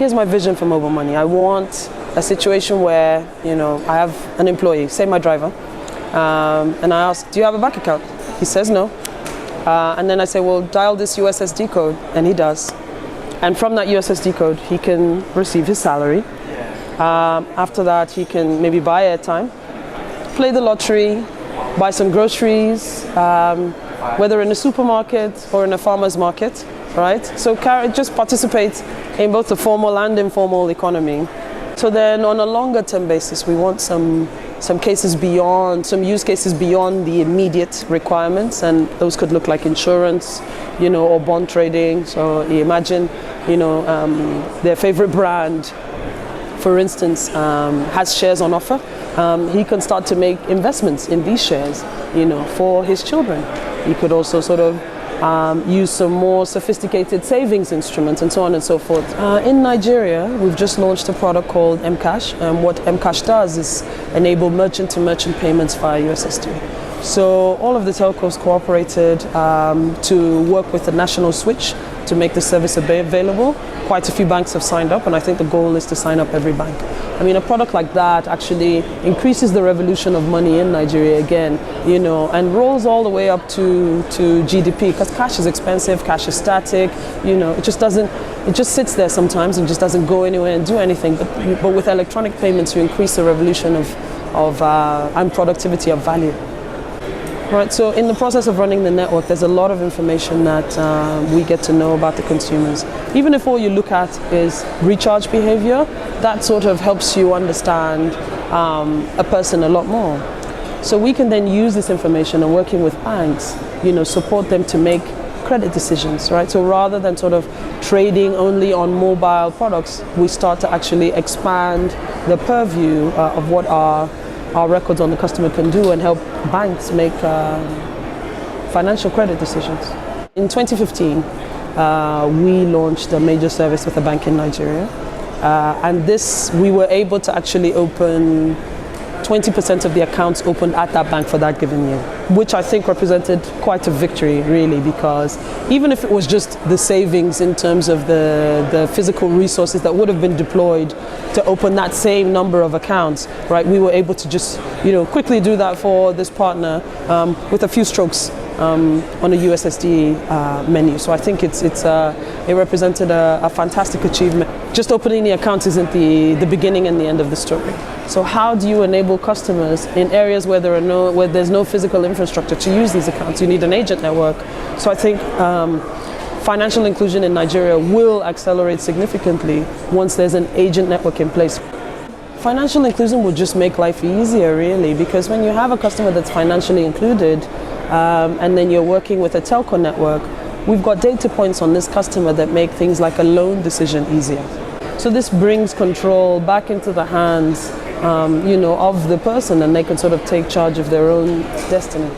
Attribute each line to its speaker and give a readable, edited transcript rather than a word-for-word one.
Speaker 1: here's my vision for mobile money. I want a situation where, I have an employee, say my driver, and I ask, do you have a bank account? He says no. And then I say, well, dial this USSD code, and he does. And from that USSD code, he can receive his salary. After that, he can maybe buy airtime, play the lottery, buy some groceries, whether in a supermarket or in a farmer's market, right? So just participate in both the formal and informal economy. So then on a longer term basis, we want some cases beyond, some use cases beyond the immediate requirements, and those could look like insurance, or bond trading. So you imagine, their favorite brand, for instance, has shares on offer. He can start to make investments in these shares, for his children. He could also sort of use some more sophisticated savings instruments and so on and so forth. In Nigeria, we've just launched a product called Mcash, and what Mcash does is enable merchant-to-merchant payments via USSD. So all of the telcos cooperated to work with the national switch to make the service available. Quite a few banks have signed up, and I think the goal is to sign up every bank. I mean, a product like that actually increases the revolution of money in Nigeria again, and rolls all the way up to GDP, because cash is expensive, cash is static, it just sits there sometimes and just doesn't go anywhere and do anything. But with electronic payments, you increase the revolution and productivity of value. Right, so in the process of running the network, there's a lot of information that we get to know about the consumers. Even if all you look at is recharge behavior, that sort of helps you understand a person a lot more. So we can then use this information and working with banks, support them to make credit decisions, right? So rather than sort of trading only on mobile products, we start to actually expand the purview of what our records on the customer can do and help banks make financial credit decisions. In 2015, we launched a major service with a bank in Nigeria, and we were able to actually open 20% of the accounts opened at that bank for that given year, which I think represented quite a victory, really, because even if it was just the savings in terms of the physical resources that would have been deployed to open that same number of accounts, right, we were able to just, quickly do that for this partner with a few strokes on a USSD menu. So I think it represented a fantastic achievement. Just opening the accounts isn't the beginning and the end of the story. So how do you enable customers in areas where there's no physical infrastructure to use these accounts? You need an agent network. So I think financial inclusion in Nigeria will accelerate significantly once there's an agent network in place. Financial inclusion will just make life easier, really, because when you have a customer that's financially included, and then you're working with a telco network, we've got data points on this customer that make things like a loan decision easier. So this brings control back into the hands, of the person, and they can sort of take charge of their own destiny.